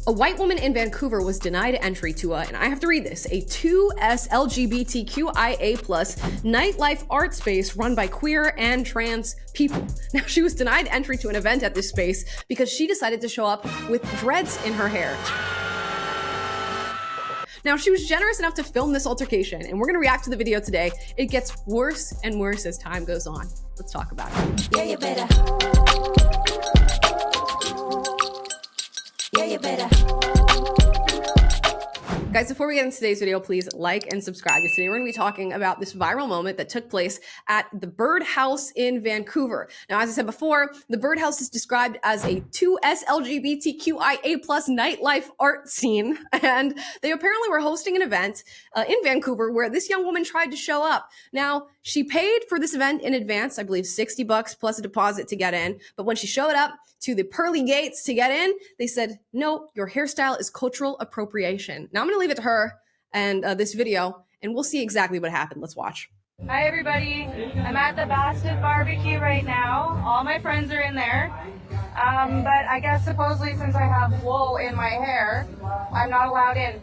A white woman in Vancouver was denied entry to and I have to read this, a 2S LGBTQIA+ nightlife art space run by queer and trans people. Now, she was denied entry to an event at this space because she decided to show up with dreads in her hair. Now, she was generous enough to film this altercation, and we're gonna react to the video today. It gets worse and worse as time goes on. Let's talk about it. Yeah, you better. Yeah, you better. Guys, before we get into today's video, please like and subscribe, because today we're going to be talking about this viral moment that took place at the Birdhouse in Vancouver. Now, as I said before, the Birdhouse is described as a 2S LGBTQIA+ nightlife art scene, and they apparently were hosting an event in Vancouver where this young woman tried to show up. Now, she paid for this event in advance, I believe $60 plus a deposit to get in, but when she showed up to the pearly gates to get in, they said, no, your hairstyle is cultural appropriation. Now, I'm going to leave it to her and this video, and we'll see exactly what happened. Let's watch. Hi everybody, I'm at the Bastard Barbecue right now. All my friends are in there. But I guess supposedly since I have wool in my hair, I'm not allowed in.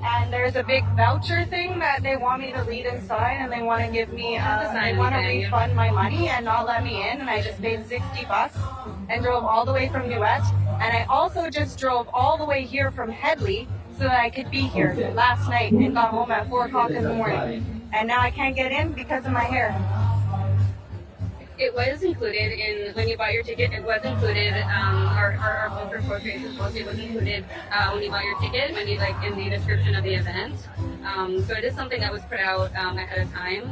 And there's a big voucher thing that they want me to read inside, and they want to give me, they want to refund my money and not let me in, and I just paid $60 and drove all the way from Nuet. And I also just drove all the way here from Headley so that I could be here last night and got home at 4 o'clock in the morning. And now I can't get in because of my hair. It was included in, when you bought your ticket, it was included, our culture appropriation policy was included when you bought your ticket, when you, like, in the description of the event. So it is something that was put out ahead of time.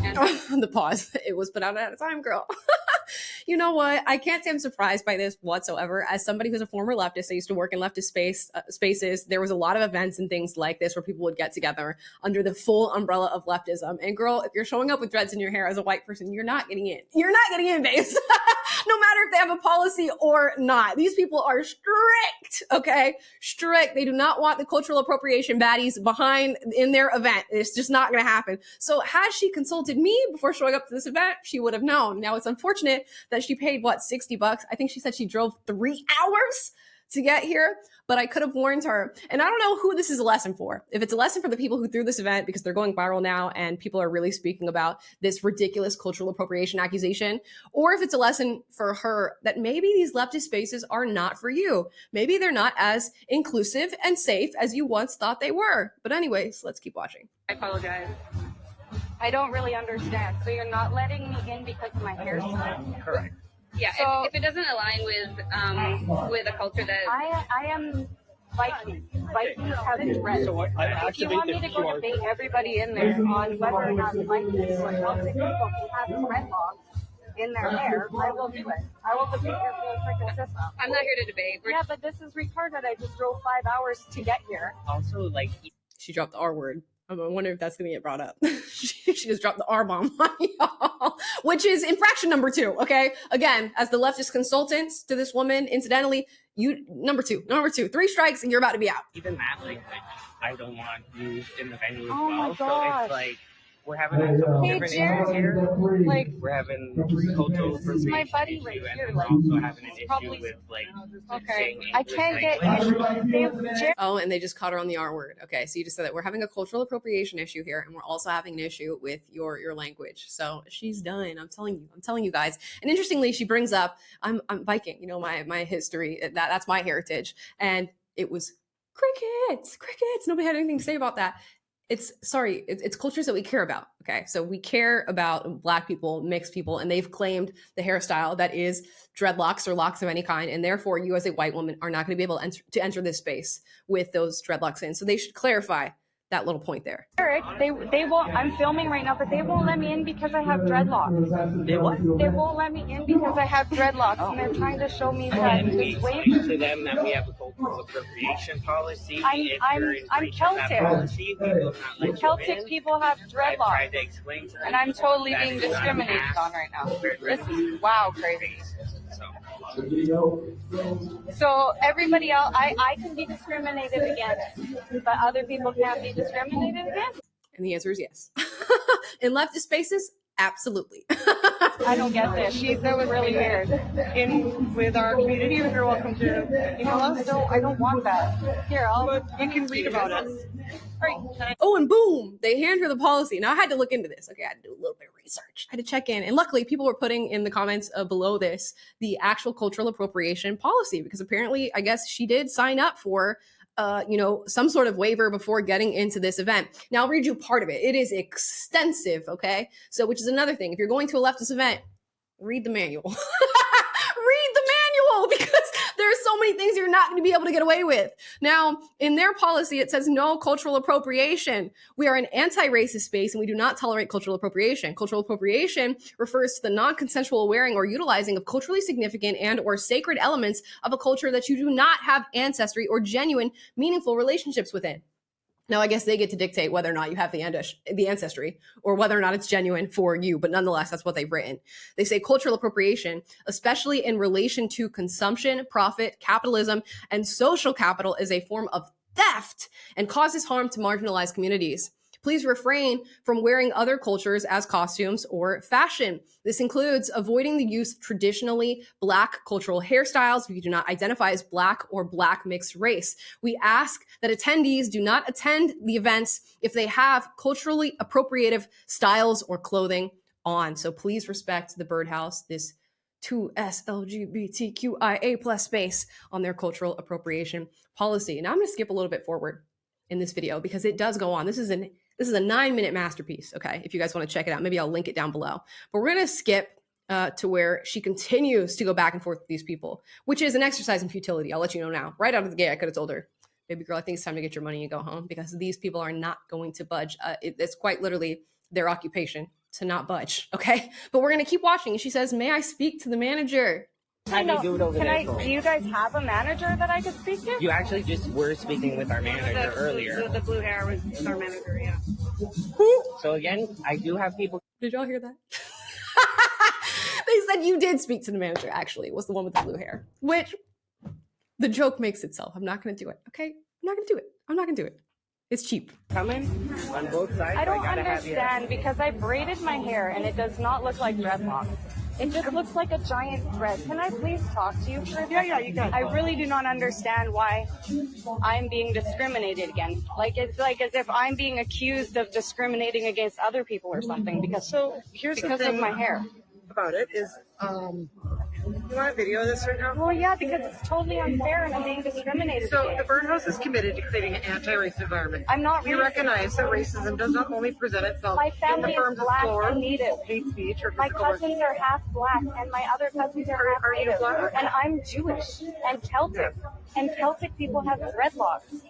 And The pause. It was put out at a time, girl. You know what? I can't say I'm surprised by this whatsoever. As somebody who's a former leftist, I used to work in leftist spaces. There was a lot of events and things like this where people would get together under the full umbrella of leftism. And girl, if you're showing up with dreads in your hair as a white person, you're not getting in. You're not getting in, babes. No matter if they have a policy or not. These people are strict, okay? Strict. They do not want the cultural appropriation baddies behind in their event. It's just not going to happen. So had she consulted me before showing up to this event, she would have known. Now, it's unfortunate that she paid, what, $60? I think she said she drove 3 hours to get here, but I could have warned her. And I don't know who this is a lesson for. If it's a lesson for the people who threw this event because they're going viral now and people are really speaking about this ridiculous cultural appropriation accusation, or if it's a lesson for her that maybe these leftist spaces are not for you. Maybe they're not as inclusive and safe as you once thought they were. But anyways, let's keep watching. I apologize. I don't really understand. So you're not letting me in because of my hairstyle? Correct. Yeah, So- if it doesn't align with a culture that... I am Viking. Vikings have dreads. If you want me to go debate everybody in there on whether or not Vikings or Celtic people can have dreadlocks in their hair, I will do it. I will debate your whole freaking system. I'm not here to debate. Yeah, but this is retarded. I just drove 5 hours to get here. Also, like, She dropped the R word. I wonder if that's going to get brought up. She just dropped the R-bomb on y'all, which is infraction number 2, okay? Again, as the leftist consultants to this woman, incidentally, number two, 3 strikes and you're about to be out. even that, like I don't want you in the venue as Oh my well. gosh. So it's like we're having a couple Hey, different Jared, issues here. like, We're having cultural this is my appropriation buddy issue, right and here, then like, we're also having an he's issue probably- with like okay. saying I English can't get language. Jared, Oh, and they just caught her on the R word. Okay, so you just said that we're having a cultural appropriation issue here, and we're also having an issue with your language. So she's done. I'm telling you guys. And interestingly, she brings up, I'm Viking, you know, my history, that's my heritage. And it was crickets. Nobody had anything to say about that. It's cultures that we care about. Okay. So we care about Black people, mixed people, and they've claimed the hairstyle that is dreadlocks or locks of any kind. And therefore you as a white woman are not going to be able to enter this space with those dreadlocks in. So they should clarify that little point there. they won't. I'm filming right now, but they won't let me in because I have dreadlocks. They what? They won't let me in because I have dreadlocks, and they're trying to show me that And we this wave. explained to them that we have a cultural appropriation policy. I'm Celtic. Policy, we will not let you Celtic in. people have I've dreadlocks, tried to explain to them and I'm totally that being it's not a discriminated mass on right now. spread This is revolution. wow, crazy. So, So everybody else, I can be discriminated against, but other people can't be discriminated against. And the answer is yes. In leftist spaces, absolutely. I don't get this. That was really weird. With our community, you're welcome to email us. I don't want that. Here, You can read about it. Oh, and boom, they hand her the policy. Now I had to look into this. Okay, I had to do a little bit of research. I had to check in. And luckily, people were putting in the comments below this the actual cultural appropriation policy, because apparently, I guess she did sign up for some sort of waiver before getting into this event. Now I'll read you part of it. It is extensive, okay? So, which is another thing. If you're going to a leftist event, read the manual. Read the manual, because there's so many things you're not going to be able to get away with. Now, in their policy, it says no cultural appropriation. We are an anti-racist space and we do not tolerate cultural appropriation. Cultural appropriation refers to the non-consensual wearing or utilizing of culturally significant and or sacred elements of a culture that you do not have ancestry or genuine, meaningful relationships within. Now, I guess they get to dictate whether or not you have the ancestry or whether or not it's genuine for you. But nonetheless, that's what they've written. They say cultural appropriation, especially in relation to consumption, profit, capitalism, and social capital, is a form of theft and causes harm to marginalized communities. Please refrain from wearing other cultures as costumes or fashion. This includes avoiding the use of traditionally Black cultural hairstyles if you do not identify as Black or Black mixed race. We ask that attendees do not attend the events if they have culturally appropriative styles or clothing on. So please respect the Birdhouse, this 2S LGBTQIA plus space, on their cultural appropriation policy. Now I'm going to skip a little bit forward in this video because it does go on. This is a 9-minute masterpiece, okay? If you guys want to check it out, maybe I'll link it down below. But we're going to skip to where she continues to go back and forth with these people, which is an exercise in futility. I'll let you know now. Right out of the gate, I could have told her, baby girl, I think it's time to get your money and go home, because these people are not going to budge. It's quite literally their occupation to not budge, okay? But we're going to keep watching. And she says, may I speak to the manager? Do you guys have a manager that I could speak to? You actually just were speaking with our manager earlier. The blue hair was our manager, yeah. So again, I do have people. Did y'all hear that? They said you did speak to the manager, actually. It was the one with the blue hair, which the joke makes itself. I'm not going to do it, okay? I'm not going to do it. It's cheap. Coming on both sides. I don't understand, because I braided my hair and it does not look like dreadlocks. It just looks like a giant thread. Can I please talk to you for a second? Yeah, you can. I really do not understand why I'm being discriminated against. It's like as if I'm being accused of discriminating against other people or something because of my hair. About it is, you want to video this right now? Well, yeah, because it's totally unfair and I'm being discriminated So against. the Birdhouse is committed to creating an anti-racist environment. I'm not We racist. recognize that racism does not only present itself My in family the terms is of Black floor, and Native. hate speech, or My physical cousins are half Black and my other cousins are half Are you Native. Black? And I'm Jewish and Celtic. And Celtic people have dreadlocks.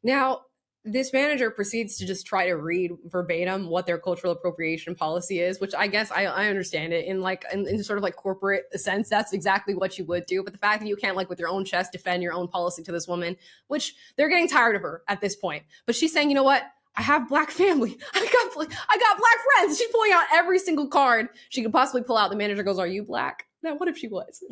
Now, this manager proceeds to just try to read verbatim what their cultural appropriation policy is, which I guess I understand it in sort of like corporate sense. That's exactly what you would do. But the fact that you can't, like, with your own chest defend your own policy to this woman, which they're getting tired of her at this point. But she's saying, you know what? I have Black family. I got Black friends. She's pulling out every single card she could possibly pull out. The manager goes, are you Black? Now, what if she was?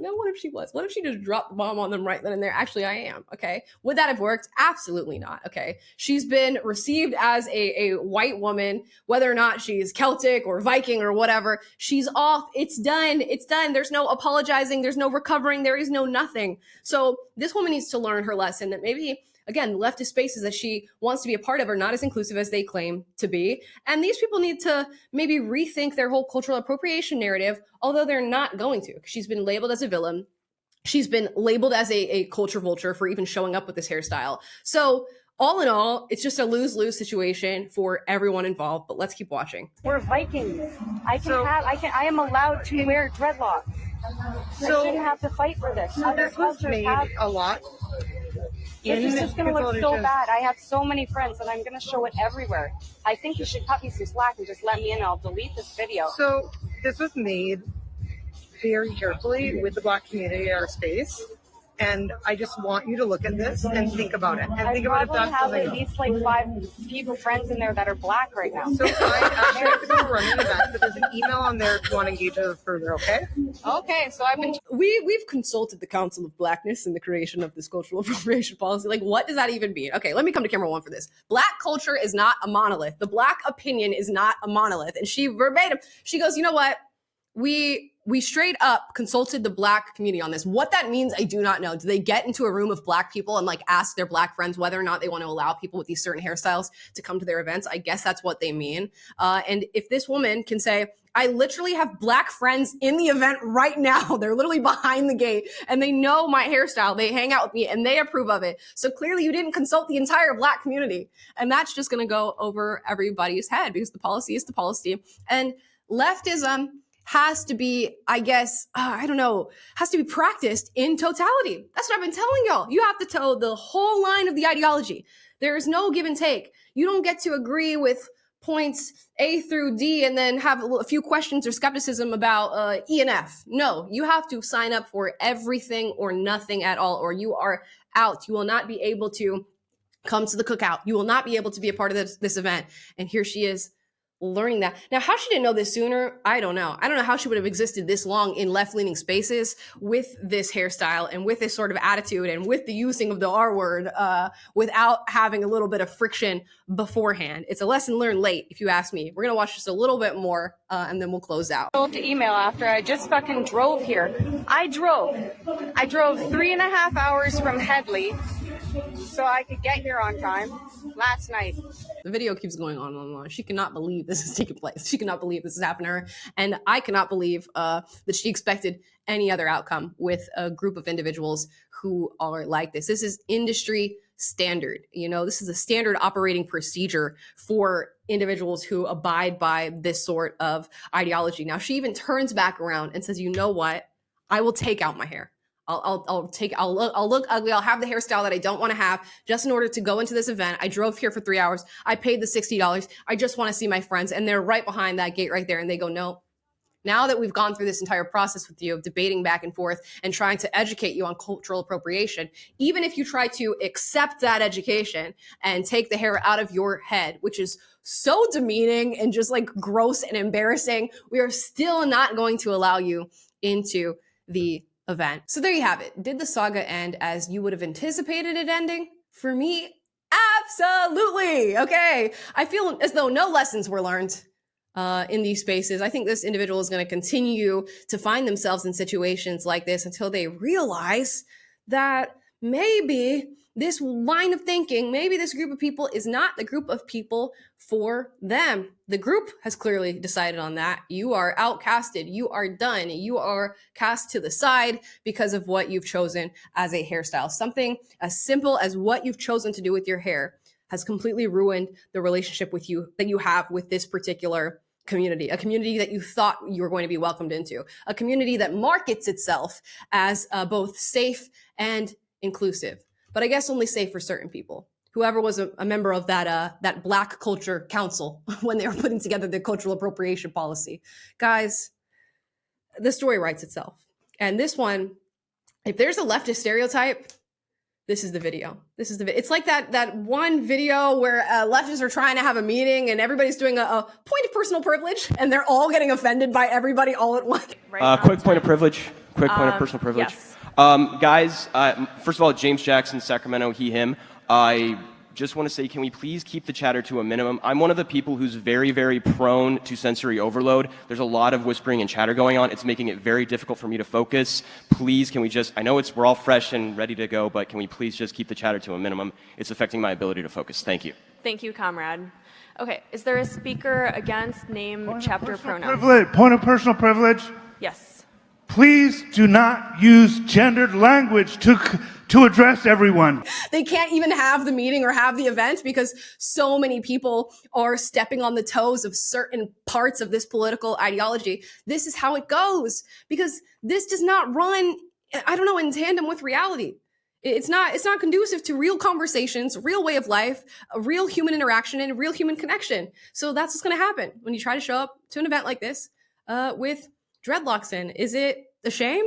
What if she just dropped the bomb on them right then and there? Actually, I am, okay? Would that have worked? Absolutely not, okay? She's been received as a white woman, whether or not she's Celtic or Viking or whatever. She's off. It's done. There's no apologizing. There's no recovering. There is no nothing. So this woman needs to learn her lesson that maybe, again, leftist spaces that she wants to be a part of are not as inclusive as they claim to be. And these people need to maybe rethink their whole cultural appropriation narrative, although they're not going to. She's been labeled as a villain. She's been labeled as a culture vulture for even showing up with this hairstyle. So all in all, it's just a lose-lose situation for everyone involved, but let's keep watching. We're Vikings. I am allowed to wear dreadlocks. I shouldn't have to fight for this. Other This was cultures made have. a lot. This is just going to look so Consolidated. bad. I have so many friends and I'm going to show it everywhere. I think you should cut me some slack and just let me in and I'll delete this video. So this was made very carefully with the Black community in our space. And I just want you to look at this and think about it. And I think about if probably that's have something at least like 5 people, friends in there that are Black right now. So I actually have to go run an event, but there's an email on there if you want to engage with us further, okay? Okay, so I've been We've consulted the Council of Blackness in the creation of this cultural appropriation policy. Like, what does that even mean? Okay, let me come to camera one for this. Black culture is not a monolith. The Black opinion is not a monolith. And she verbatim, she goes, you know what? we straight up consulted the Black community on this. What that means, I do not know. Do they get into a room of Black people and like ask their Black friends whether or not they want to allow people with these certain hairstyles to come to their events? I guess that's what they mean. And if this woman can say, I literally have Black friends in the event right now. They're literally behind the gate and they know my hairstyle. They hang out with me and they approve of it. So clearly you didn't consult the entire Black community. And that's just going to go over everybody's head because the policy is the policy. And leftism has to be, I guess, I don't know, has to be practiced in totality. That's what I've been telling y'all. You have to toe the whole line of the ideology. There is no give and take. You don't get to agree with points A through D and then have a few questions or skepticism about E and F. No, you have to sign up for everything or nothing at all, or you are out. You will not be able to come to the cookout. You will not be able to be a part of this event. And here she is learning that. Now, how she didn't know this sooner, I don't know. I don't know how she would have existed this long in left-leaning spaces with this hairstyle and with this sort of attitude and with the using of the R word without having a little bit of friction beforehand. It's a lesson learned late, if you ask me. We're going to watch just a little bit more and then we'll close out. To email after I just fucking drove here. I drove 3.5 hours from Headley so I could get here on time last night. The video keeps going on and on. She cannot believe this is taking place. She cannot believe this is happening to her. And I cannot believe that she expected any other outcome with a group of individuals who are like this. This is industry standard. You know, this is a standard operating procedure for individuals who abide by this sort of ideology. Now, she even turns back around and says, you know what? I will take out my hair. I'll look ugly. I'll have the hairstyle that I don't want to have just in order to go into this event. I drove here for 3 hours. I paid the $60. I just want to see my friends. And they're right behind that gate right there. And they go, no, now that we've gone through this entire process with you of debating back and forth and trying to educate you on cultural appropriation, even if you try to accept that education and take the hair out of your head, which is so demeaning and just like gross and embarrassing, we are still not going to allow you into the event. So there you have it. Did the saga end as you would have anticipated it ending? For me, absolutely. Okay. I feel as though no lessons were learned in these spaces. I think this individual is going to continue to find themselves in situations like this until they realize that maybe this line of thinking, maybe this group of people is not the group of people for them. The group has clearly decided on that. You are outcasted. You are done. You are cast to the side because of what you've chosen as a hairstyle. Something as simple as what you've chosen to do with your hair has completely ruined the relationship with you that you have with this particular community, a community that you thought you were going to be welcomed into, a community that markets itself as both safe and inclusive. But I guess only safe for certain people. Whoever was a member of that Black Culture Council when they were putting together the cultural appropriation policy. Guys, the story writes itself. And this one, if there's a leftist stereotype, this is the video. It's like that one video where leftists are trying to have a meeting and everybody's doing a point of personal privilege and they're all getting offended by everybody all at once. Quick point of privilege. Quick point of personal privilege. Yes. Guys, first of all, James Jackson, Sacramento, he, him. I just want to say, can we please keep the chatter to a minimum? I'm one of the people who's very, very prone to sensory overload. There's a lot of whispering and chatter going on. It's making it very difficult for me to focus. Please, can we just, I know we're all fresh and ready to go, but can we please just keep the chatter to a minimum? It's affecting my ability to focus. Thank you. Thank you, comrade. Okay, is there a speaker against name, chapter, pronoun? Point of personal privilege. Yes. Please do not use gendered language to address everyone. They can't even have the meeting or have the event because so many people are stepping on the toes of certain parts of this political ideology. This is how it goes because this does not run, I don't know, in tandem with reality. It's not conducive to real conversations, real way of life, a real human interaction, and a real human connection. So that's what's going to happen when you try to show up to an event like this with dreadlocks in. Is it a shame?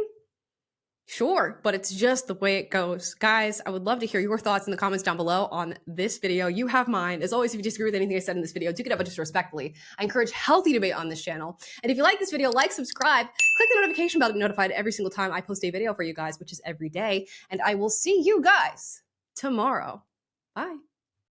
Sure, but it's just the way it goes. Guys, I would love to hear your thoughts in the comments down below on this video. You have mine. As always, if you disagree with anything I said in this video, do get up just respectfully. I encourage healthy debate on this channel. And if you like this video, like, subscribe, click the notification bell to be notified every single time I post a video for you guys, which is every day. And I will see you guys tomorrow. Bye.